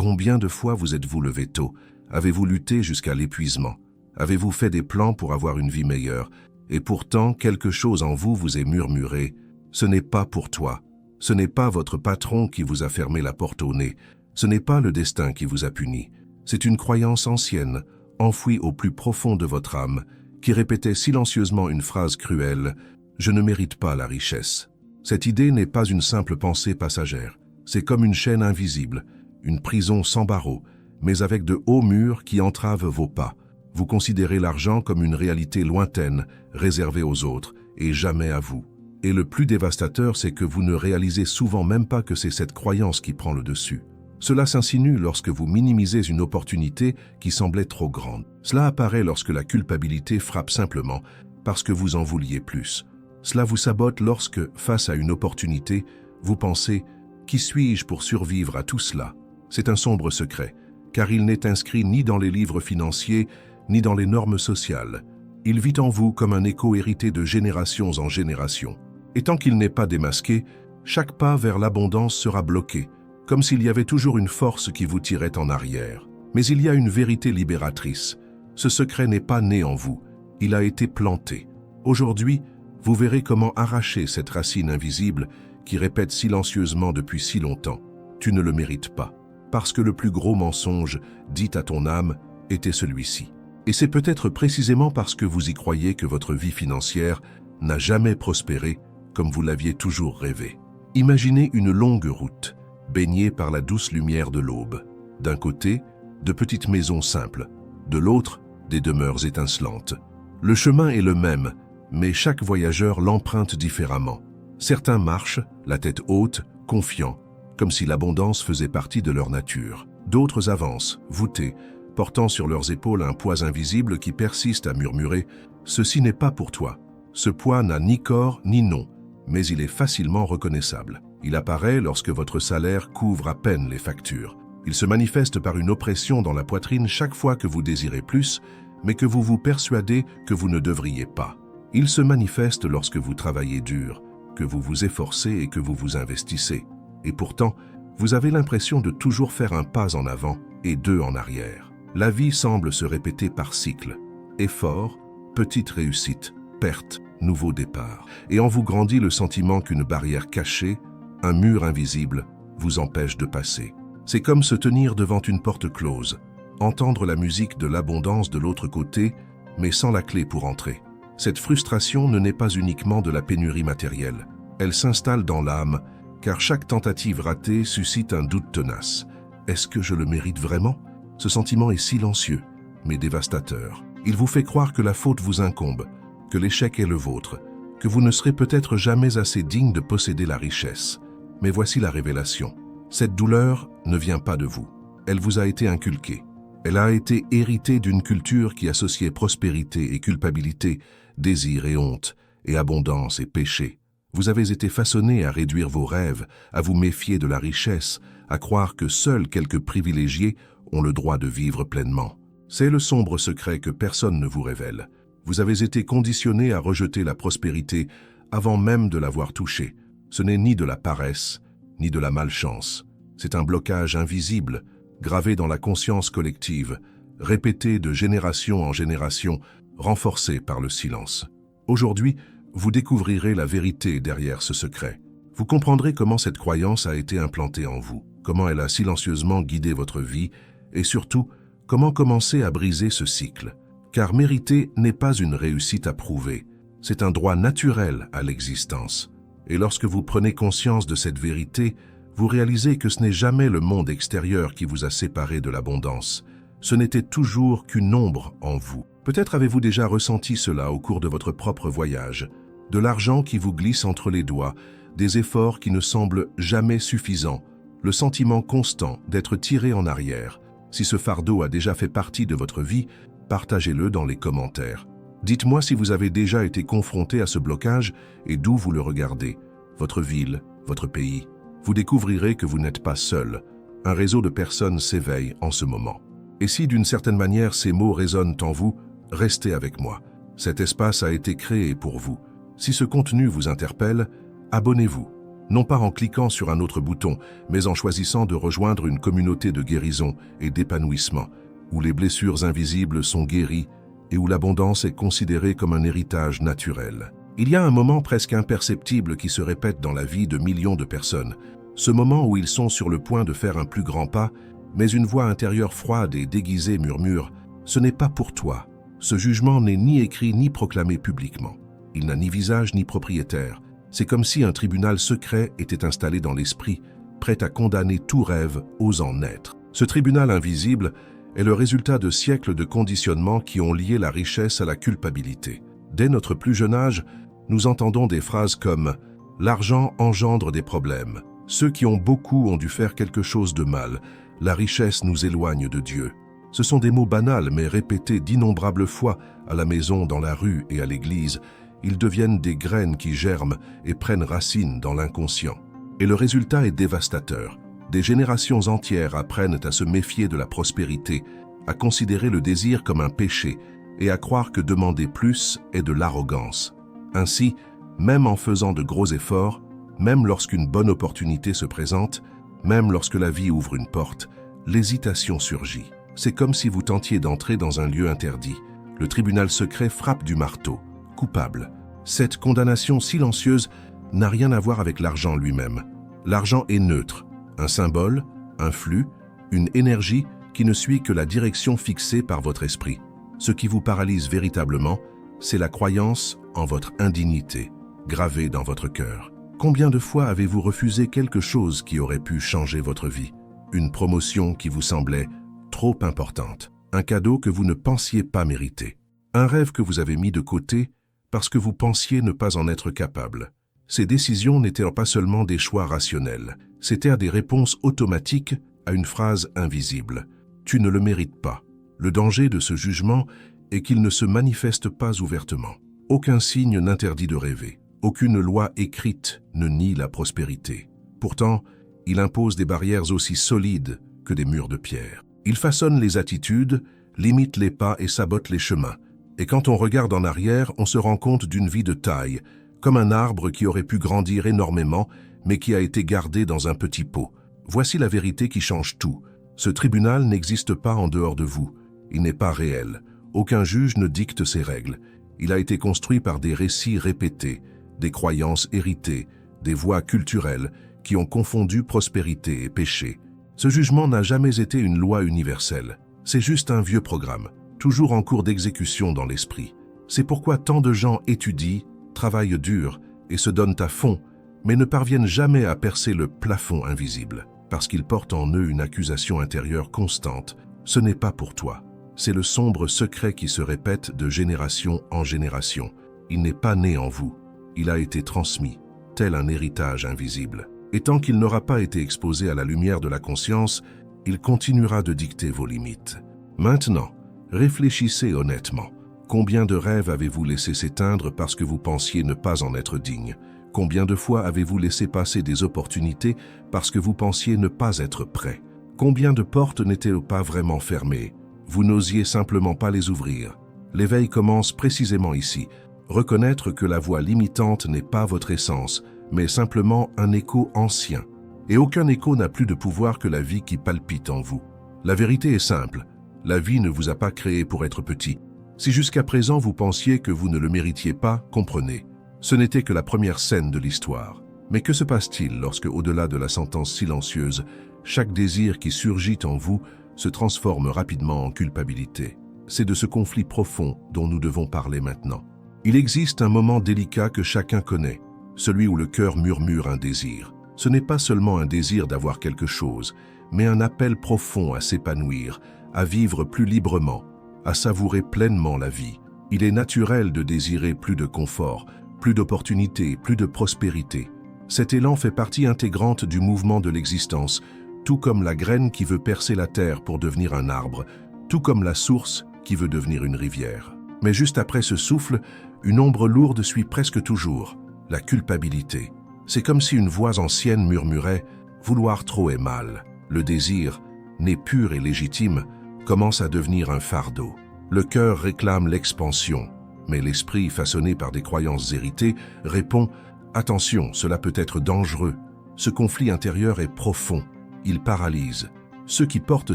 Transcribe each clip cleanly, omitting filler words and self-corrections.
Combien de fois vous êtes-vous levé tôt? Avez-vous lutté jusqu'à l'épuisement? Avez-vous fait des plans pour avoir une vie meilleure? Et pourtant, quelque chose en vous vous est murmuré. Ce n'est pas pour toi. Ce n'est pas votre patron qui vous a fermé la porte au nez. Ce n'est pas le destin qui vous a puni. C'est une croyance ancienne, enfouie au plus profond de votre âme, qui répétait silencieusement une phrase cruelle « Je ne mérite pas la richesse ». Cette idée n'est pas une simple pensée passagère. C'est comme une chaîne invisible, une prison sans barreaux, mais avec de hauts murs qui entravent vos pas. Vous considérez l'argent comme une réalité lointaine, réservée aux autres, et jamais à vous. Et le plus dévastateur, c'est que vous ne réalisez souvent même pas que c'est cette croyance qui prend le dessus. Cela s'insinue lorsque vous minimisez une opportunité qui semblait trop grande. Cela apparaît lorsque la culpabilité frappe simplement parce que vous en vouliez plus. Cela vous sabote lorsque, face à une opportunité, vous pensez « Qui suis-je pour survivre à tout cela ?» C'est un sombre secret, car il n'est inscrit ni dans les livres financiers, ni dans les normes sociales. Il vit en vous comme un écho hérité de générations en générations. Et tant qu'il n'est pas démasqué, chaque pas vers l'abondance sera bloqué, comme s'il y avait toujours une force qui vous tirait en arrière. Mais il y a une vérité libératrice. Ce secret n'est pas né en vous, il a été planté. Aujourd'hui, vous verrez comment arracher cette racine invisible qui répète silencieusement depuis si longtemps. Tu ne le mérites pas. Parce que le plus gros mensonge, dit à ton âme, était celui-ci. Et c'est peut-être précisément parce que vous y croyez que votre vie financière n'a jamais prospéré comme vous l'aviez toujours rêvé. Imaginez une longue route, baignée par la douce lumière de l'aube. D'un côté, de petites maisons simples, de l'autre, des demeures étincelantes. Le chemin est le même, mais chaque voyageur l'emprunte différemment. Certains marchent, la tête haute, confiants, comme si l'abondance faisait partie de leur nature. D'autres avancent, voûtés, portant sur leurs épaules un poids invisible qui persiste à murmurer « Ceci n'est pas pour toi ». Ce poids n'a ni corps ni nom, mais il est facilement reconnaissable. Il apparaît lorsque votre salaire couvre à peine les factures. Il se manifeste par une oppression dans la poitrine chaque fois que vous désirez plus, mais que vous vous persuadez que vous ne devriez pas. Il se manifeste lorsque vous travaillez dur, que vous vous efforcez et que vous vous investissez. Et pourtant, vous avez l'impression de toujours faire un pas en avant et deux en arrière. La vie semble se répéter par cycles. Effort, petite réussite, perte, nouveau départ. Et en vous grandit le sentiment qu'une barrière cachée, un mur invisible, vous empêche de passer. C'est comme se tenir devant une porte close, entendre la musique de l'abondance de l'autre côté, mais sans la clé pour entrer. Cette frustration ne naît pas uniquement de la pénurie matérielle. Elle s'installe dans l'âme, car chaque tentative ratée suscite un doute tenace. Est-ce que je le mérite vraiment? Ce sentiment est silencieux, mais dévastateur. Il vous fait croire que la faute vous incombe, que l'échec est le vôtre, que vous ne serez peut-être jamais assez digne de posséder la richesse. Mais voici la révélation. Cette douleur ne vient pas de vous. Elle vous a été inculquée. Elle a été héritée d'une culture qui associait prospérité et culpabilité, désir et honte, et abondance et péché. Vous avez été façonné à réduire vos rêves, à vous méfier de la richesse, à croire que seuls quelques privilégiés ont le droit de vivre pleinement. C'est le sombre secret que personne ne vous révèle. Vous avez été conditionné à rejeter la prospérité avant même de l'avoir touchée. Ce n'est ni de la paresse, ni de la malchance. C'est un blocage invisible, gravé dans la conscience collective, répété de génération en génération, renforcé par le silence. Aujourd'hui, vous découvrirez la vérité derrière ce secret. Vous comprendrez comment cette croyance a été implantée en vous, comment elle a silencieusement guidé votre vie, et surtout, comment commencer à briser ce cycle. Car mériter n'est pas une réussite à prouver, c'est un droit naturel à l'existence. Et lorsque vous prenez conscience de cette vérité, vous réalisez que ce n'est jamais le monde extérieur qui vous a séparé de l'abondance. Ce n'était toujours qu'une ombre en vous. Peut-être avez-vous déjà ressenti cela au cours de votre propre voyage. De l'argent qui vous glisse entre les doigts, des efforts qui ne semblent jamais suffisants, le sentiment constant d'être tiré en arrière. Si ce fardeau a déjà fait partie de votre vie, partagez-le dans les commentaires. Dites-moi si vous avez déjà été confronté à ce blocage et d'où vous le regardez. Votre ville, votre pays. Vous découvrirez que vous n'êtes pas seul. Un réseau de personnes s'éveille en ce moment. Et si d'une certaine manière ces mots résonnent en vous, restez avec moi. Cet espace a été créé pour vous. Si ce contenu vous interpelle, abonnez-vous, non pas en cliquant sur un autre bouton, mais en choisissant de rejoindre une communauté de guérison et d'épanouissement, où les blessures invisibles sont guéries et où l'abondance est considérée comme un héritage naturel. Il y a un moment presque imperceptible qui se répète dans la vie de millions de personnes, ce moment où ils sont sur le point de faire un plus grand pas, mais une voix intérieure froide et déguisée murmure « Ce n'est pas pour toi ». Ce jugement n'est ni écrit ni proclamé publiquement. Il n'a ni visage ni propriétaire. C'est comme si un tribunal secret était installé dans l'esprit, prêt à condamner tout rêve osant naître. Ce tribunal invisible est le résultat de siècles de conditionnements qui ont lié la richesse à la culpabilité. Dès notre plus jeune âge, nous entendons des phrases comme « L'argent engendre des problèmes. Ceux qui ont beaucoup ont dû faire quelque chose de mal. La richesse nous éloigne de Dieu. » Ce sont des mots banals mais répétés d'innombrables fois à la maison, dans la rue et à l'église. Ils deviennent des graines qui germent et prennent racine dans l'inconscient. Et le résultat est dévastateur. Des générations entières apprennent à se méfier de la prospérité, à considérer le désir comme un péché et à croire que demander plus est de l'arrogance. Ainsi, même en faisant de gros efforts, même lorsqu'une bonne opportunité se présente, même lorsque la vie ouvre une porte, l'hésitation surgit. C'est comme si vous tentiez d'entrer dans un lieu interdit. Le tribunal secret frappe du marteau. Coupable. Cette condamnation silencieuse n'a rien à voir avec l'argent lui-même. L'argent est neutre, un symbole, un flux, une énergie qui ne suit que la direction fixée par votre esprit. Ce qui vous paralyse véritablement, c'est la croyance en votre indignité, gravée dans votre cœur. Combien de fois avez-vous refusé quelque chose qui aurait pu changer votre vie? Une promotion qui vous semblait trop importante, un cadeau que vous ne pensiez pas mériter, un rêve que vous avez mis de côté parce que vous pensiez ne pas en être capable. Ces décisions n'étaient pas seulement des choix rationnels, c'étaient des réponses automatiques à une phrase invisible. Tu ne le mérites pas. Le danger de ce jugement est qu'il ne se manifeste pas ouvertement. Aucun signe n'interdit de rêver. Aucune loi écrite ne nie la prospérité. Pourtant, il impose des barrières aussi solides que des murs de pierre. Il façonne les attitudes, limite les pas et sabote les chemins. Et quand on regarde en arrière, on se rend compte d'une vie de taille, comme un arbre qui aurait pu grandir énormément, mais qui a été gardé dans un petit pot. Voici la vérité qui change tout. Ce tribunal n'existe pas en dehors de vous. Il n'est pas réel. Aucun juge ne dicte ses règles. Il a été construit par des récits répétés, des croyances héritées, des voies culturelles qui ont confondu prospérité et péché. Ce jugement n'a jamais été une loi universelle. C'est juste un vieux programme, toujours en cours d'exécution dans l'esprit. C'est pourquoi tant de gens étudient, travaillent dur et se donnent à fond, mais ne parviennent jamais à percer le plafond invisible, parce qu'ils portent en eux une accusation intérieure constante. Ce n'est pas pour toi. C'est le sombre secret qui se répète de génération en génération. Il n'est pas né en vous. Il a été transmis, tel un héritage invisible. Et tant qu'il n'aura pas été exposé à la lumière de la conscience, il continuera de dicter vos limites. Maintenant, réfléchissez honnêtement. Combien de rêves avez-vous laissé s'éteindre parce que vous pensiez ne pas en être digne? Combien de fois avez-vous laissé passer des opportunités parce que vous pensiez ne pas être prêt? Combien de portes n'étaient pas vraiment fermées? Vous n'osiez simplement pas les ouvrir. L'éveil commence précisément ici. Reconnaître que la voix limitante n'est pas votre essence, mais simplement un écho ancien. Et aucun écho n'a plus de pouvoir que la vie qui palpite en vous. La vérité est simple. La vie ne vous a pas créé pour être petit. Si jusqu'à présent vous pensiez que vous ne le méritiez pas, comprenez. Ce n'était que la première scène de l'histoire. Mais que se passe-t-il lorsque, au-delà de la sentence silencieuse, chaque désir qui surgit en vous se transforme rapidement en culpabilité? C'est de ce conflit profond dont nous devons parler maintenant. Il existe un moment délicat que chacun connaît, celui où le cœur murmure un désir. Ce n'est pas seulement un désir d'avoir quelque chose, mais un appel profond à s'épanouir, à vivre plus librement, à savourer pleinement la vie. Il est naturel de désirer plus de confort, plus d'opportunités, plus de prospérité. Cet élan fait partie intégrante du mouvement de l'existence, tout comme la graine qui veut percer la terre pour devenir un arbre, tout comme la source qui veut devenir une rivière. Mais juste après ce souffle, une ombre lourde suit presque toujours, la culpabilité. C'est comme si une voix ancienne murmurait « Vouloir trop est mal ». Le désir, né pur et légitime, commence à devenir un fardeau. Le cœur réclame l'expansion, mais l'esprit, façonné par des croyances héritées, répond Attention, cela peut être dangereux. Ce conflit intérieur est profond. Il paralyse. Ceux qui portent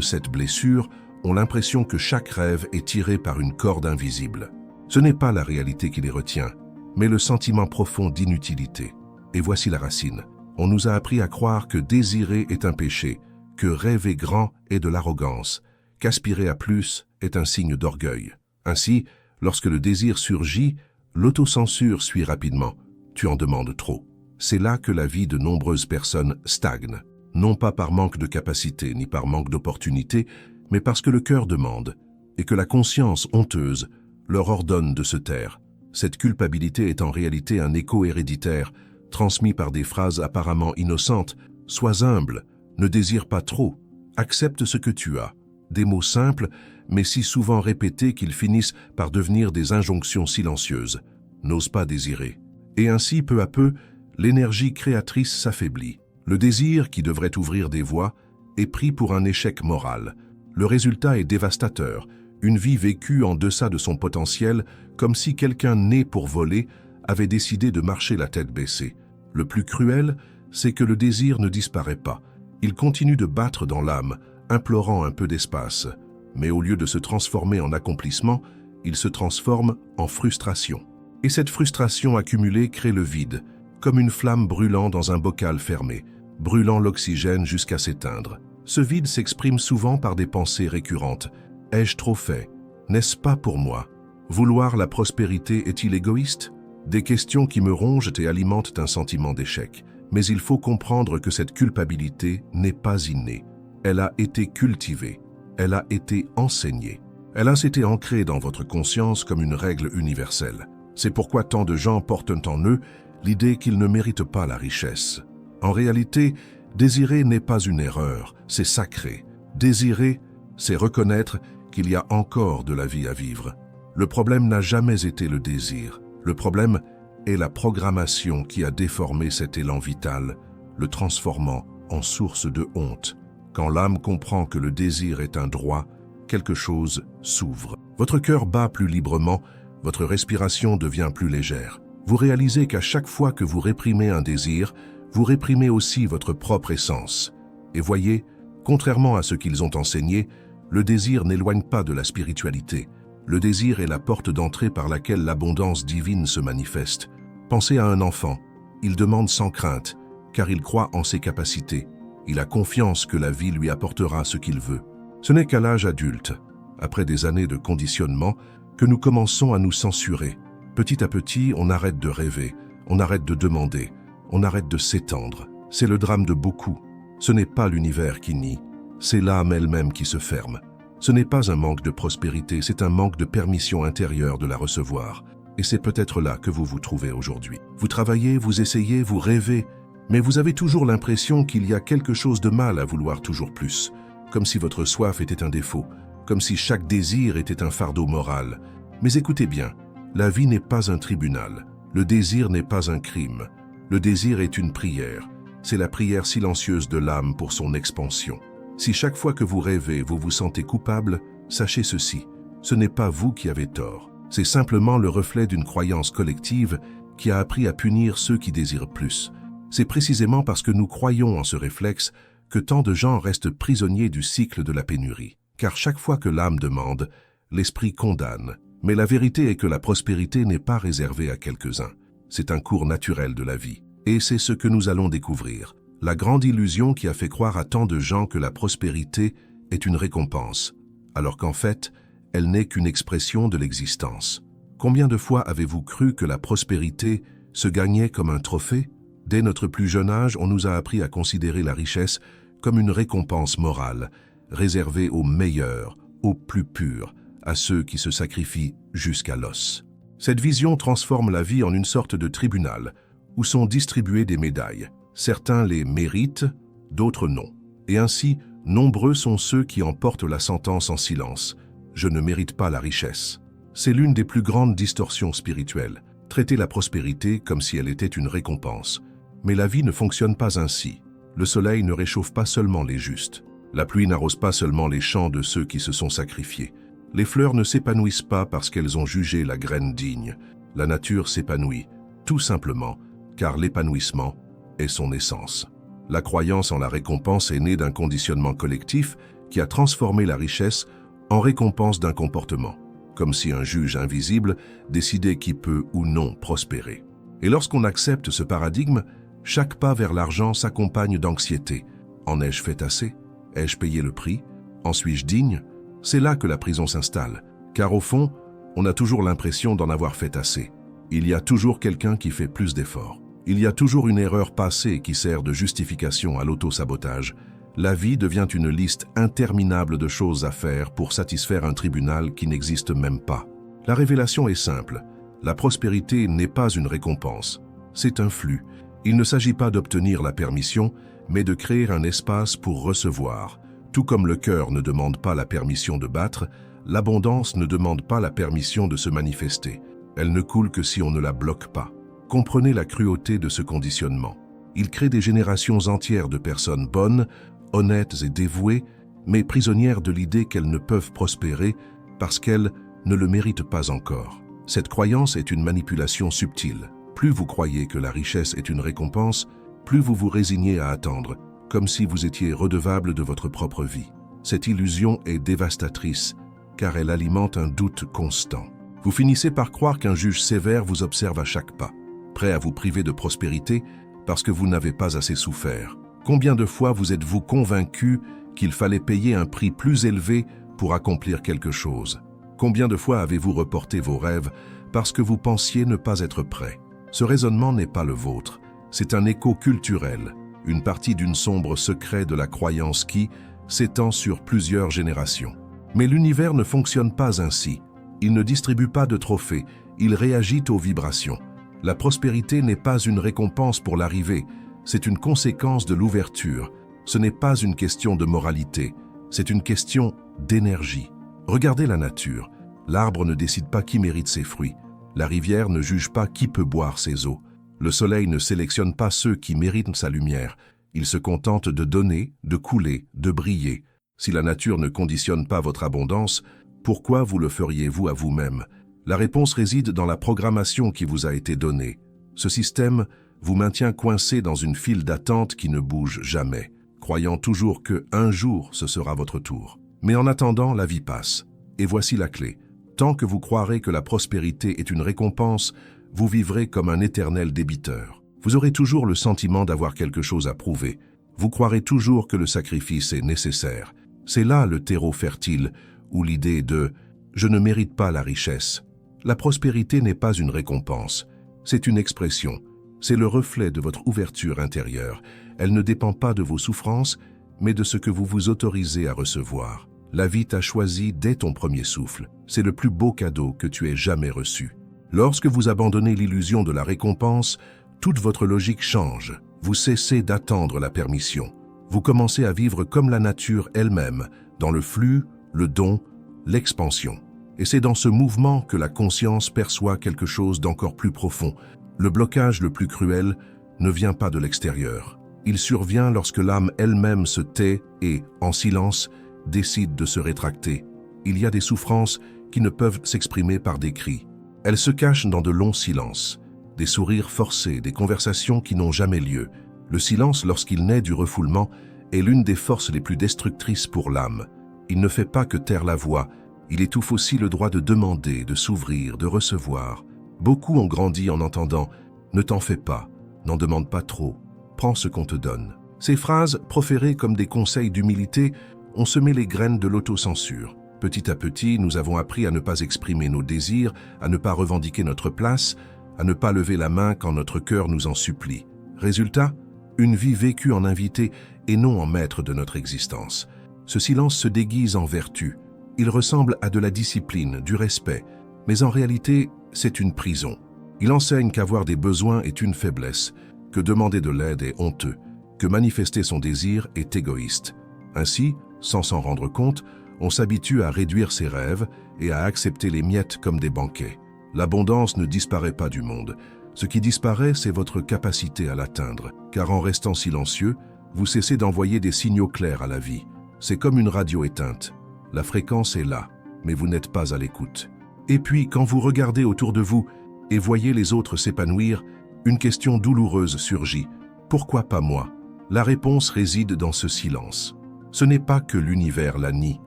cette blessure ont l'impression que chaque rêve est tiré par une corde invisible. Ce n'est pas la réalité qui les retient, mais le sentiment profond d'inutilité. Et voici la racine. On nous a appris à croire que désirer est un péché, que rêver grand est de l'arrogance, qu'aspirer à plus est un signe d'orgueil. Ainsi, lorsque le désir surgit, l'autocensure suit rapidement. Tu en demandes trop. C'est là que la vie de nombreuses personnes stagne, non pas par manque de capacité ni par manque d'opportunité, mais parce que le cœur demande, et que la conscience honteuse leur ordonne de se taire. Cette culpabilité est en réalité un écho héréditaire, transmis par des phrases apparemment innocentes. Sois humble, ne désire pas trop, accepte ce que tu as. Des mots simples, mais si souvent répétés qu'ils finissent par devenir des injonctions silencieuses. N'ose pas désirer. Et ainsi, peu à peu, l'énergie créatrice s'affaiblit. Le désir, qui devrait ouvrir des voies, est pris pour un échec moral. Le résultat est dévastateur, une vie vécue en deçà de son potentiel, comme si quelqu'un né pour voler avait décidé de marcher la tête baissée. Le plus cruel, c'est que le désir ne disparaît pas. Il continue de battre dans l'âme, implorant un peu d'espace. Mais au lieu de se transformer en accomplissement, il se transforme en frustration. Et cette frustration accumulée crée le vide, comme une flamme brûlant dans un bocal fermé, brûlant l'oxygène jusqu'à s'éteindre. Ce vide s'exprime souvent par des pensées récurrentes. Ai-je trop fait? N'est-ce pas pour moi? Vouloir la prospérité est-il égoïste? Des questions qui me rongent et alimentent un sentiment d'échec. Mais il faut comprendre que cette culpabilité n'est pas innée. Elle a été cultivée. Elle a été enseignée. Elle a été ancrée dans votre conscience comme une règle universelle. C'est pourquoi tant de gens portent en eux l'idée qu'ils ne méritent pas la richesse. En réalité, désirer n'est pas une erreur, c'est sacré. Désirer, c'est reconnaître qu'il y a encore de la vie à vivre. Le problème n'a jamais été le désir. Le problème est la programmation qui a déformé cet élan vital, le transformant en source de honte. Quand l'âme comprend que le désir est un droit, quelque chose s'ouvre. Votre cœur bat plus librement, votre respiration devient plus légère. Vous réalisez qu'à chaque fois que vous réprimez un désir, vous réprimez aussi votre propre essence. Et voyez, contrairement à ce qu'ils ont enseigné, le désir n'éloigne pas de la spiritualité. Le désir est la porte d'entrée par laquelle l'abondance divine se manifeste. Pensez à un enfant. Il demande sans crainte, car il croit en ses capacités. Il a confiance que la vie lui apportera ce qu'il veut. Ce n'est qu'à l'âge adulte, après des années de conditionnement, que nous commençons à nous censurer. Petit à petit, on arrête de rêver, on arrête de demander, on arrête de s'étendre. C'est le drame de beaucoup. Ce n'est pas l'univers qui nie, c'est l'âme elle-même qui se ferme. Ce n'est pas un manque de prospérité, c'est un manque de permission intérieure de la recevoir. Et c'est peut-être là que vous vous trouvez aujourd'hui. Vous travaillez, vous essayez, vous rêvez, mais vous avez toujours l'impression qu'il y a quelque chose de mal à vouloir toujours plus, comme si votre soif était un défaut, comme si chaque désir était un fardeau moral. Mais écoutez bien, la vie n'est pas un tribunal, le désir n'est pas un crime. Le désir est une prière, c'est la prière silencieuse de l'âme pour son expansion. Si chaque fois que vous rêvez, vous vous sentez coupable, sachez ceci, ce n'est pas vous qui avez tort. C'est simplement le reflet d'une croyance collective qui a appris à punir ceux qui désirent plus. C'est précisément parce que nous croyons en ce réflexe que tant de gens restent prisonniers du cycle de la pénurie. Car chaque fois que l'âme demande, l'esprit condamne. Mais la vérité est que la prospérité n'est pas réservée à quelques-uns. C'est un cours naturel de la vie. Et c'est ce que nous allons découvrir. La grande illusion qui a fait croire à tant de gens que la prospérité est une récompense, alors qu'en fait, elle n'est qu'une expression de l'existence. Combien de fois avez-vous cru que la prospérité se gagnait comme un trophée? Dès notre plus jeune âge, on nous a appris à considérer la richesse comme une récompense morale, réservée aux meilleurs, aux plus purs, à ceux qui se sacrifient jusqu'à l'os. Cette vision transforme la vie en une sorte de tribunal, où sont distribuées des médailles. Certains les méritent, d'autres non. Et ainsi, nombreux sont ceux qui en portent la sentence en silence. Je ne mérite pas la richesse. C'est l'une des plus grandes distorsions spirituelles, traiter la prospérité comme si elle était une récompense. Mais la vie ne fonctionne pas ainsi. Le soleil ne réchauffe pas seulement les justes. La pluie n'arrose pas seulement les champs de ceux qui se sont sacrifiés. Les fleurs ne s'épanouissent pas parce qu'elles ont jugé la graine digne. La nature s'épanouit, tout simplement, car l'épanouissement est son essence. La croyance en la récompense est née d'un conditionnement collectif qui a transformé la richesse en récompense d'un comportement, comme si un juge invisible décidait qui peut ou non prospérer. Et lorsqu'on accepte ce paradigme, chaque pas vers l'argent s'accompagne d'anxiété. En ai-je fait assez? Ai-je payé le prix? En suis-je digne? C'est là que la prison s'installe, car au fond, on a toujours l'impression d'en avoir fait assez. Il y a toujours quelqu'un qui fait plus d'efforts. Il y a toujours une erreur passée qui sert de justification à l'auto-sabotage. La vie devient une liste interminable de choses à faire pour satisfaire un tribunal qui n'existe même pas. La révélation est simple. La prospérité n'est pas une récompense. C'est un flux. Il ne s'agit pas d'obtenir la permission, mais de créer un espace pour recevoir. Tout comme le cœur ne demande pas la permission de battre, l'abondance ne demande pas la permission de se manifester. Elle ne coule que si on ne la bloque pas. Comprenez la cruauté de ce conditionnement. Il crée des générations entières de personnes bonnes, honnêtes et dévouées, mais prisonnières de l'idée qu'elles ne peuvent prospérer parce qu'elles ne le méritent pas encore. Cette croyance est une manipulation subtile. Plus vous croyez que la richesse est une récompense, plus vous vous résignez à attendre, comme si vous étiez redevable de votre propre vie. Cette illusion est dévastatrice, car elle alimente un doute constant. Vous finissez par croire qu'un juge sévère vous observe à chaque pas, prêt à vous priver de prospérité parce que vous n'avez pas assez souffert. Combien de fois vous êtes-vous convaincu qu'il fallait payer un prix plus élevé pour accomplir quelque chose? Combien de fois avez-vous reporté vos rêves parce que vous pensiez ne pas être prêt? Ce raisonnement n'est pas le vôtre. C'est un écho culturel, une partie d'une sombre secret de la croyance qui s'étend sur plusieurs générations. Mais l'univers ne fonctionne pas ainsi. Il ne distribue pas de trophées, il réagit aux vibrations. La prospérité n'est pas une récompense pour l'arrivée, c'est une conséquence de l'ouverture. Ce n'est pas une question de moralité, c'est une question d'énergie. Regardez la nature. L'arbre ne décide pas qui mérite ses fruits. La rivière ne juge pas qui peut boire ses eaux. Le soleil ne sélectionne pas ceux qui méritent sa lumière. Il se contente de donner, de couler, de briller. Si la nature ne conditionne pas votre abondance, pourquoi vous le feriez-vous à vous-même? La réponse réside dans la programmation qui vous a été donnée. Ce système vous maintient coincé dans une file d'attente qui ne bouge jamais, croyant toujours que un jour ce sera votre tour. Mais en attendant, la vie passe. Et voici la clé. Tant que vous croirez que la prospérité est une récompense, vous vivrez comme un éternel débiteur. Vous aurez toujours le sentiment d'avoir quelque chose à prouver. Vous croirez toujours que le sacrifice est nécessaire. C'est là le terreau fertile où l'idée de « je ne mérite pas la richesse ». La prospérité n'est pas une récompense, c'est une expression, c'est le reflet de votre ouverture intérieure. Elle ne dépend pas de vos souffrances, mais de ce que vous vous autorisez à recevoir. La vie t'a choisi dès ton premier souffle, c'est le plus beau cadeau que tu aies jamais reçu. Lorsque vous abandonnez l'illusion de la récompense, toute votre logique change. Vous cessez d'attendre la permission. Vous commencez à vivre comme la nature elle-même, dans le flux, le don, l'expansion. Et c'est dans ce mouvement que la conscience perçoit quelque chose d'encore plus profond. Le blocage le plus cruel ne vient pas de l'extérieur. Il survient lorsque l'âme elle-même se tait et, en silence, décide de se rétracter. Il y a des souffrances qui ne peuvent s'exprimer par des cris. Elles se cachent dans de longs silences, des sourires forcés, des conversations qui n'ont jamais lieu. Le silence, lorsqu'il naît du refoulement, est l'une des forces les plus destructrices pour l'âme. Il ne fait pas que taire la voix, il étouffe aussi le droit de demander, de s'ouvrir, de recevoir. Beaucoup ont grandi en entendant « ne t'en fais pas, n'en demande pas trop, prends ce qu'on te donne ». Ces phrases, proférées comme des conseils d'humilité, ont semé les graines de l'autocensure. Petit à petit, nous avons appris à ne pas exprimer nos désirs, à ne pas revendiquer notre place, à ne pas lever la main quand notre cœur nous en supplie. Résultat, une vie vécue en invité et non en maître de notre existence. Ce silence se déguise en vertu. Il ressemble à de la discipline, du respect, mais en réalité, c'est une prison. Il enseigne qu'avoir des besoins est une faiblesse, que demander de l'aide est honteux, que manifester son désir est égoïste. Ainsi, sans s'en rendre compte, on s'habitue à réduire ses rêves et à accepter les miettes comme des banquets. L'abondance ne disparaît pas du monde. Ce qui disparaît, c'est votre capacité à l'atteindre, car en restant silencieux, vous cessez d'envoyer des signaux clairs à la vie. C'est comme une radio éteinte. La fréquence est là, mais vous n'êtes pas à l'écoute. Et puis, quand vous regardez autour de vous et voyez les autres s'épanouir, Une question douloureuse surgit. Pourquoi pas moi? La réponse réside dans ce silence. Ce n'est pas que l'univers la nie,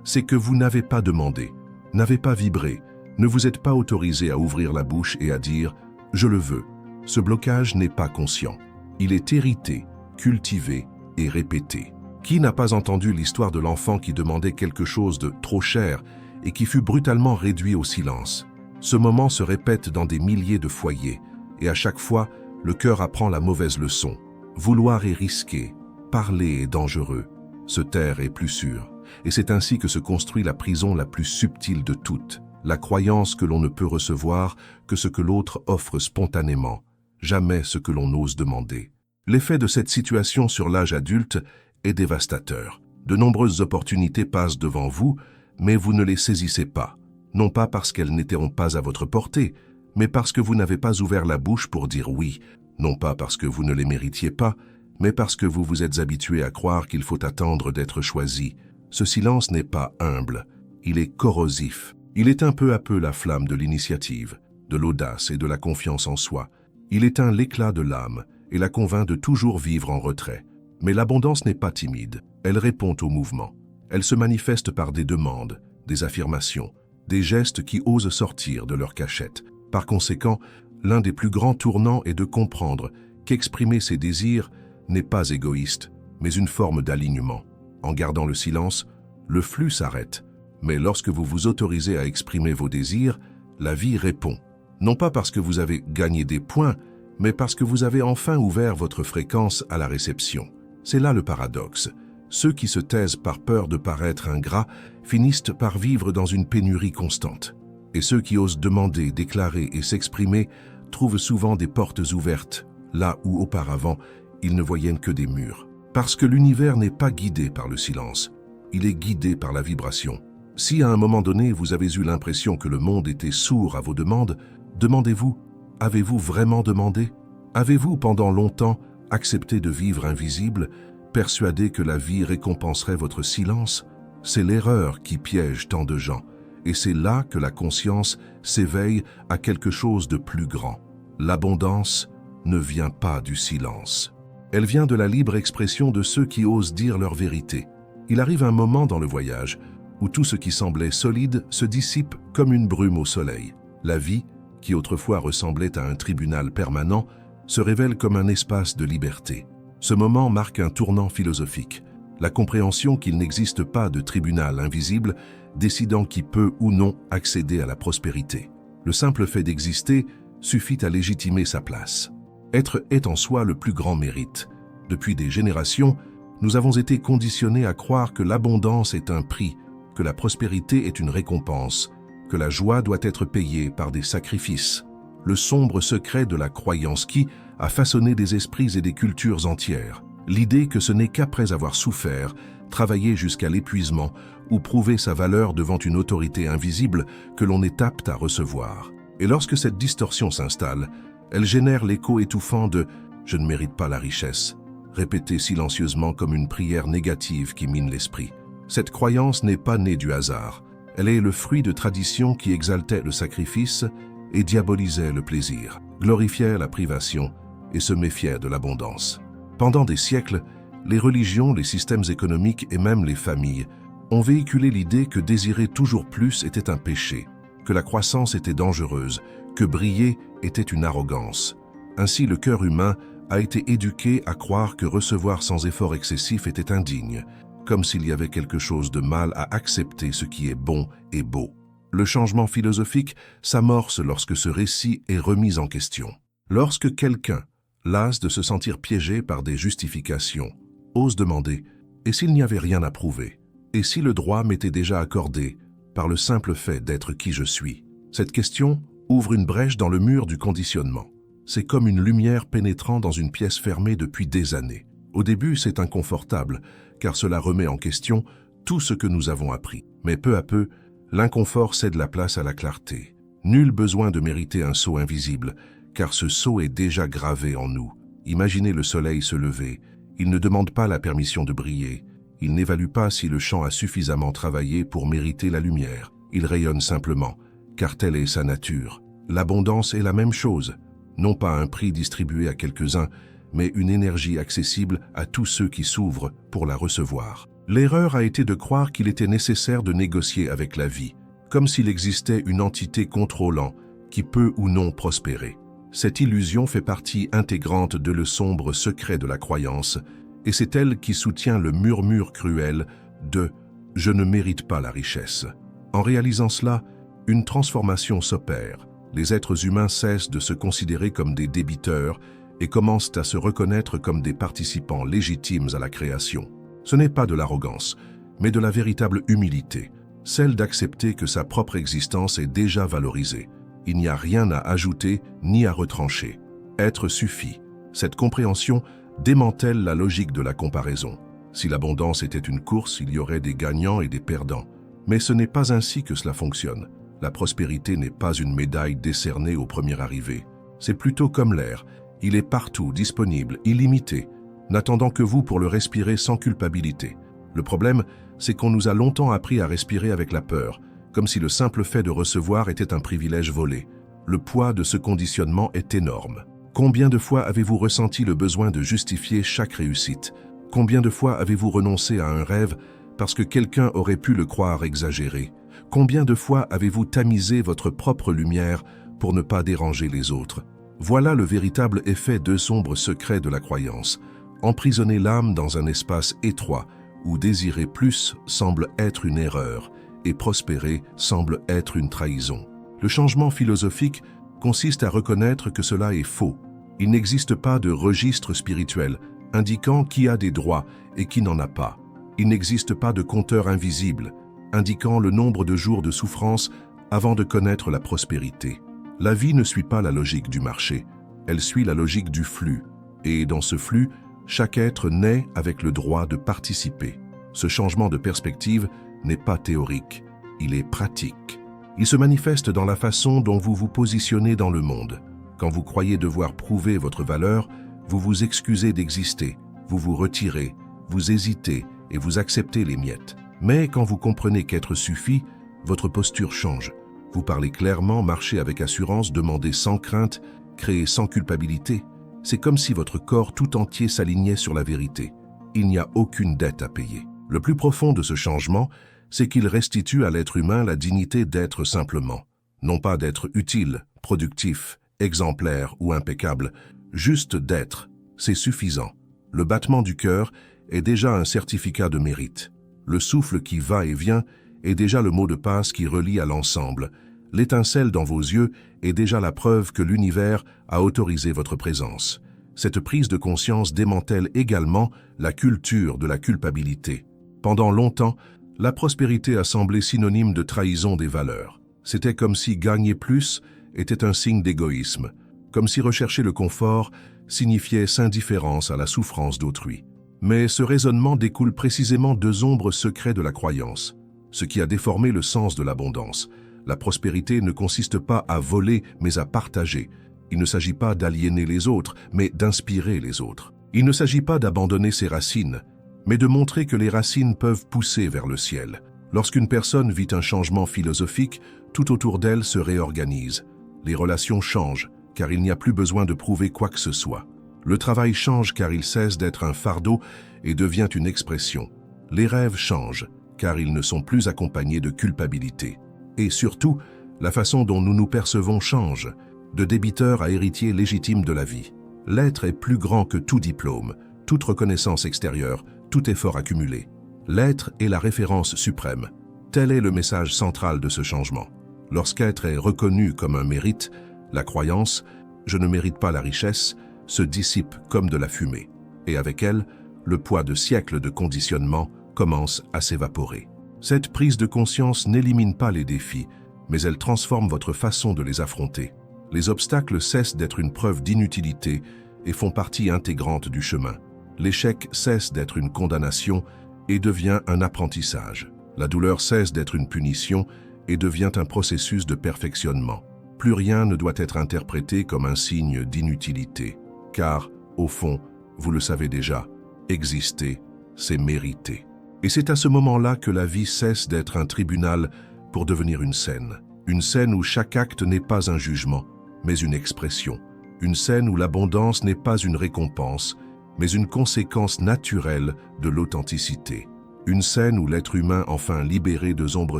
c'est que vous n'avez pas demandé, n'avez pas vibré, ne vous êtes pas autorisé à ouvrir la bouche et à dire « je le veux ». Ce blocage n'est pas conscient. Il est hérité, cultivé et répété. Qui n'a pas entendu l'histoire de l'enfant qui demandait quelque chose de trop cher et qui fut brutalement réduit au silence? Ce moment se répète dans des milliers de foyers, et à chaque fois, le cœur apprend la mauvaise leçon. Vouloir est risqué, parler est dangereux, se taire est plus sûr. Et c'est ainsi que se construit la prison la plus subtile de toutes, la croyance que l'on ne peut recevoir que ce que l'autre offre spontanément, jamais ce que l'on ose demander. L'effet de cette situation sur l'âge adulte est dévastateur. De nombreuses opportunités passent devant vous, mais vous ne les saisissez pas. Non pas parce qu'elles n'étaient pas à votre portée, mais parce que vous n'avez pas ouvert la bouche pour dire oui. Non pas parce que vous ne les méritiez pas, mais parce que vous vous êtes habitué à croire qu'il faut attendre d'être choisi. Ce silence n'est pas humble, il est corrosif. Il éteint peu à peu la flamme de l'initiative, de l'audace et de la confiance en soi. Il éteint l'éclat de l'âme et la convainc de toujours vivre en retrait. Mais l'abondance n'est pas timide, elle répond au mouvement. Elle se manifeste par des demandes, des affirmations, des gestes qui osent sortir de leur cachette. Par conséquent, l'un des plus grands tournants est de comprendre qu'exprimer ses désirs n'est pas égoïste, mais une forme d'alignement. En gardant le silence, le flux s'arrête. Mais lorsque vous vous autorisez à exprimer vos désirs, la vie répond. Non pas parce que vous avez gagné des points, mais parce que vous avez enfin ouvert votre fréquence à la réception. C'est là le paradoxe. Ceux qui se taisent par peur de paraître ingrats finissent par vivre dans une pénurie constante. Et ceux qui osent demander, déclarer et s'exprimer trouvent souvent des portes ouvertes, là où auparavant, ils ne voyaient que des murs. Parce que l'univers n'est pas guidé par le silence, il est guidé par la vibration. Si à un moment donné vous avez eu l'impression que le monde était sourd à vos demandes, demandez-vous, avez-vous vraiment demandé? Avez-vous pendant longtemps accepté de vivre invisible, persuadé que la vie récompenserait votre silence? C'est l'erreur qui piège tant de gens, et c'est là que la conscience s'éveille à quelque chose de plus grand. L'abondance ne vient pas du silence. Elle vient de la libre expression de ceux qui osent dire leur vérité. Il arrive un moment dans le voyage où tout ce qui semblait solide se dissipe comme une brume au soleil. La vie, qui autrefois ressemblait à un tribunal permanent, se révèle comme un espace de liberté. Ce moment marque un tournant philosophique, la compréhension qu'il n'existe pas de tribunal invisible décidant qui peut ou non accéder à la prospérité. Le simple fait d'exister suffit à légitimer sa place. Être est en soi le plus grand mérite. Depuis des générations, nous avons été conditionnés à croire que l'abondance est un prix, que la prospérité est une récompense, que la joie doit être payée par des sacrifices. Le sombre secret de la croyance qui a façonné des esprits et des cultures entières. L'idée que ce n'est qu'après avoir souffert, travaillé jusqu'à l'épuisement ou prouvé sa valeur devant une autorité invisible que l'on est apte à recevoir. Et lorsque cette distorsion s'installe, elle génère l'écho étouffant de « je ne mérite pas la richesse », répété silencieusement comme une prière négative qui mine l'esprit. Cette croyance n'est pas née du hasard. Elle est le fruit de traditions qui exaltaient le sacrifice et diabolisaient le plaisir, glorifiaient la privation et se méfiaient de l'abondance. Pendant des siècles, les religions, les systèmes économiques et même les familles ont véhiculé l'idée que désirer toujours plus était un péché, que la croissance était dangereuse, que briller était une arrogance. Ainsi, le cœur humain a été éduqué à croire que recevoir sans effort excessif était indigne, comme s'il y avait quelque chose de mal à accepter ce qui est bon et beau. Le changement philosophique s'amorce lorsque ce récit est remis en question. Lorsque quelqu'un, las de se sentir piégé par des justifications, ose demander « et s'il n'y avait rien à prouver? Et si le droit m'était déjà accordé par le simple fait d'être qui je suis ?» Cette question ouvre une brèche dans le mur du conditionnement. C'est comme une lumière pénétrant dans une pièce fermée depuis des années. Au début, c'est inconfortable, car cela remet en question tout ce que nous avons appris. Mais peu à peu, l'inconfort cède la place à la clarté. Nul besoin de mériter un sceau invisible, car ce sceau est déjà gravé en nous. Imaginez le soleil se lever. Il ne demande pas la permission de briller. Il n'évalue pas si le champ a suffisamment travaillé pour mériter la lumière. Il rayonne simplement, car telle est sa nature. L'abondance est la même chose. non pas un prix distribué à quelques-uns, mais une énergie accessible à tous ceux qui s'ouvrent pour la recevoir. L'erreur a été de croire qu'il était nécessaire de négocier avec la vie, comme s'il existait une entité contrôlant qui peut ou non prospérer. Cette illusion fait partie intégrante de le sombre secret de la croyance, et c'est elle qui soutient le murmure cruel de « je ne mérite pas la richesse ». En réalisant cela, une transformation s'opère. Les êtres humains cessent de se considérer comme des débiteurs et commencent à se reconnaître comme des participants légitimes à la création. Ce n'est pas de l'arrogance, mais de la véritable humilité, celle d'accepter que sa propre existence est déjà valorisée. Il n'y a rien à ajouter ni à retrancher. Être suffit. Cette compréhension démantèle la logique de la comparaison. Si l'abondance était une course, il y aurait des gagnants et des perdants. Mais ce n'est pas ainsi que cela fonctionne. La prospérité n'est pas une médaille décernée au premier arrivé. C'est plutôt comme l'air. Il est partout, disponible, illimité, n'attendant que vous pour le respirer sans culpabilité. Le problème, c'est qu'on nous a longtemps appris à respirer avec la peur, comme si le simple fait de recevoir était un privilège volé. Le poids de ce conditionnement est énorme. Combien de fois avez-vous ressenti le besoin de justifier chaque réussite? Combien de fois avez-vous renoncé à un rêve parce que quelqu'un aurait pu le croire exagéré? Combien de fois avez-vous tamisé votre propre lumière pour ne pas déranger les autres? Voilà le véritable effet de sombre secret de la croyance. Emprisonner l'âme dans un espace étroit où désirer plus semble être une erreur et prospérer semble être une trahison. Le changement philosophique consiste à reconnaître que cela est faux. Il n'existe pas de registre spirituel indiquant qui a des droits et qui n'en a pas. Il n'existe pas de compteur invisible indiquant le nombre de jours de souffrance avant de connaître la prospérité. La vie ne suit pas la logique du marché, elle suit la logique du flux. Et dans ce flux, chaque être naît avec le droit de participer. Ce changement de perspective n'est pas théorique, il est pratique. Il se manifeste dans la façon dont vous vous positionnez dans le monde. Quand vous croyez devoir prouver votre valeur, vous vous excusez d'exister, vous vous retirez, vous hésitez et vous acceptez les miettes. Mais quand vous comprenez qu'être suffit, votre posture change. Vous parlez clairement, marchez avec assurance, demandez sans crainte, créez sans culpabilité. C'est comme si votre corps tout entier s'alignait sur la vérité. Il n'y a aucune dette à payer. Le plus profond de ce changement, c'est qu'il restitue à l'être humain la dignité d'être simplement. Non pas d'être utile, productif, exemplaire ou impeccable, juste d'être, c'est suffisant. Le battement du cœur est déjà un certificat de mérite. Le souffle qui va et vient est déjà le mot de passe qui relie à l'ensemble. L'étincelle dans vos yeux est déjà la preuve que l'univers a autorisé votre présence. Cette prise de conscience démantèle également la culture de la culpabilité. Pendant longtemps, la prospérité a semblé synonyme de trahison des valeurs. C'était comme si gagner plus était un signe d'égoïsme, comme si rechercher le confort signifiait s'indifférence à la souffrance d'autrui. Mais ce raisonnement découle précisément deux ombres secrets de la croyance, ce qui a déformé le sens de l'abondance. La prospérité ne consiste pas à voler, mais à partager. Il ne s'agit pas d'aliéner les autres, mais d'inspirer les autres. Il ne s'agit pas d'abandonner ses racines, mais de montrer que les racines peuvent pousser vers le ciel. Lorsqu'une personne vit un changement philosophique, tout autour d'elle se réorganise. Les relations changent, car il n'y a plus besoin de prouver quoi que ce soit. Le travail change car il cesse d'être un fardeau et devient une expression. Les rêves changent, car ils ne sont plus accompagnés de culpabilité. Et surtout, la façon dont nous nous percevons change, de débiteur à héritier légitime de la vie. L'être est plus grand que tout diplôme, toute reconnaissance extérieure, tout effort accumulé. L'être est la référence suprême. Tel est le message central de ce changement. Lorsqu'être est reconnu comme un mérite, la croyance « je ne mérite pas la richesse » se dissipe comme de la fumée. Et avec elle, le poids de siècles de conditionnement commence à s'évaporer. Cette prise de conscience n'élimine pas les défis, mais elle transforme votre façon de les affronter. Les obstacles cessent d'être une preuve d'inutilité et font partie intégrante du chemin. L'échec cesse d'être une condamnation et devient un apprentissage. La douleur cesse d'être une punition et devient un processus de perfectionnement. Plus rien ne doit être interprété comme un signe d'inutilité, car, au fond, vous le savez déjà, exister, c'est mériter. Et c'est à ce moment-là que la vie cesse d'être un tribunal pour devenir une scène où chaque acte n'est pas un jugement, mais une expression. Une scène où l'abondance n'est pas une récompense, mais une conséquence naturelle de l'authenticité. Une scène où l'être humain, enfin libéré des ombres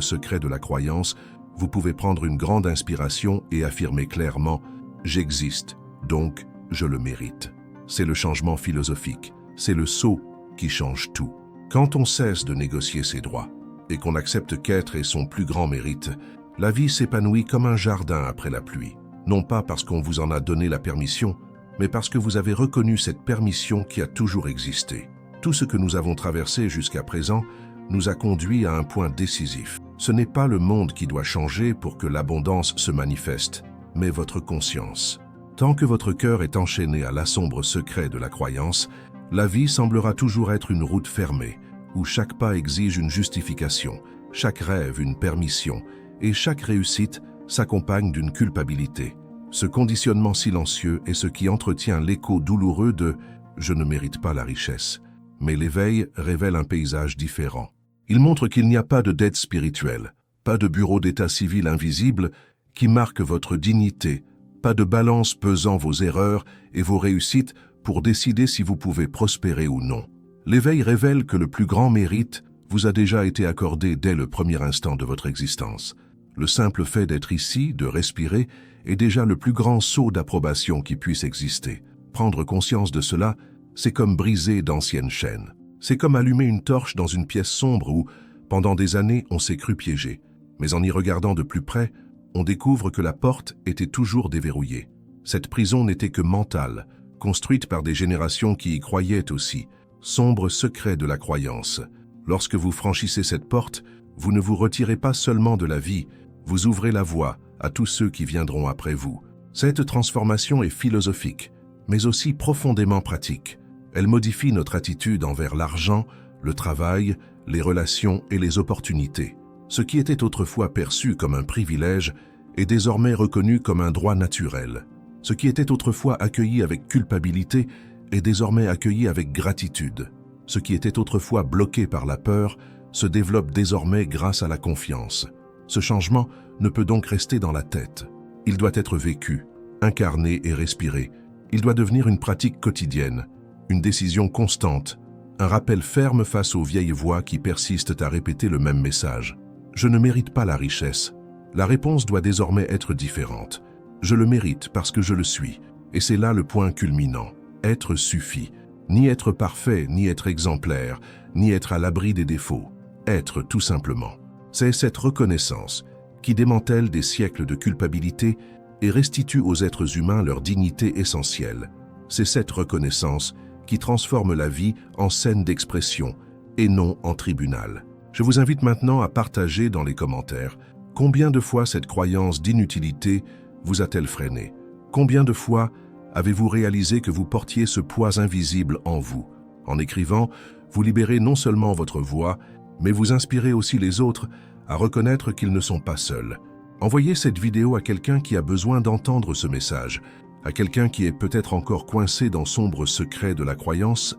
secrets de la croyance, vous pouvez prendre une grande inspiration et affirmer clairement « J'existe, donc je le mérite ». C'est le changement philosophique, c'est le saut qui change tout. Quand on cesse de négocier ses droits et qu'on accepte qu'être est son plus grand mérite, la vie s'épanouit comme un jardin après la pluie. Non pas parce qu'on vous en a donné la permission, mais parce que vous avez reconnu cette permission qui a toujours existé. Tout ce que nous avons traversé jusqu'à présent nous a conduit à un point décisif. Ce n'est pas le monde qui doit changer pour que l'abondance se manifeste, mais votre conscience. Tant que votre cœur est enchaîné à l'asombre secret de la croyance, la vie semblera toujours être une route fermée, où chaque pas exige une justification, chaque rêve une permission, et chaque réussite s'accompagne d'une culpabilité. Ce conditionnement silencieux est ce qui entretient l'écho douloureux de « je ne mérite pas la richesse ». Mais l'éveil révèle un paysage différent. Il montre qu'il n'y a pas de dette spirituelle, pas de bureau d'état civil invisible qui marque votre dignité, pas de balance pesant vos erreurs et vos réussites pour décider si vous pouvez prospérer ou non. L'éveil révèle que le plus grand mérite vous a déjà été accordé dès le premier instant de votre existence. Le simple fait d'être ici, de respirer, est déjà le plus grand saut d'approbation qui puisse exister. Prendre conscience de cela, c'est comme briser d'anciennes chaînes. C'est comme allumer une torche dans une pièce sombre où, pendant des années, on s'est cru piégé. Mais en y regardant de plus près, on découvre que la porte était toujours déverrouillée. Cette prison n'était que mentale, construite par des générations qui y croyaient aussi. Sombre secret de la croyance. Lorsque vous franchissez cette porte, vous ne vous retirez pas seulement de la vie, vous ouvrez la voie à tous ceux qui viendront après vous. Cette transformation est philosophique, mais aussi profondément pratique. Elle modifie notre attitude envers l'argent, le travail, les relations et les opportunités. Ce qui était autrefois perçu comme un privilège est désormais reconnu comme un droit naturel. Ce qui était autrefois accueilli avec culpabilité est désormais accueilli avec gratitude. Ce qui était autrefois bloqué par la peur se développe désormais grâce à la confiance. Ce changement ne peut donc rester dans la tête. Il doit être vécu, incarné et respiré. Il doit devenir une pratique quotidienne, une décision constante, un rappel ferme face aux vieilles voix qui persistent à répéter le même message. Je ne mérite pas la richesse. La réponse doit désormais être différente. Je le mérite parce que je le suis. Et c'est là le point culminant. Être suffit. Ni être parfait, ni être exemplaire, ni être à l'abri des défauts. Être tout simplement. C'est cette reconnaissance qui démantèle des siècles de culpabilité et restitue aux êtres humains leur dignité essentielle. C'est cette reconnaissance qui transforme la vie en scène d'expression et non en tribunal. Je vous invite maintenant à partager dans les commentaires combien de fois cette croyance d'inutilité vous a-t-elle freiné? Combien de fois avez-vous réalisé que vous portiez ce poids invisible en vous? En écrivant, vous libérez non seulement votre voix, mais vous inspirez aussi les autres à reconnaître qu'ils ne sont pas seuls. Envoyez cette vidéo à quelqu'un qui a besoin d'entendre ce message, à quelqu'un qui est peut-être encore coincé dans sombre secret de la croyance,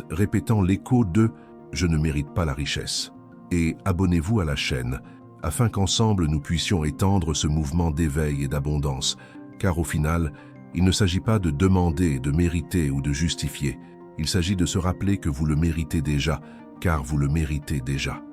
répétant l'écho de « Je ne mérite pas la richesse ». Et abonnez-vous à la chaîne, afin qu'ensemble nous puissions étendre ce mouvement d'éveil et d'abondance, car au final, il ne s'agit pas de demander, de mériter ou de justifier. Il s'agit de se rappeler que vous le méritez déjà, car vous le méritez déjà.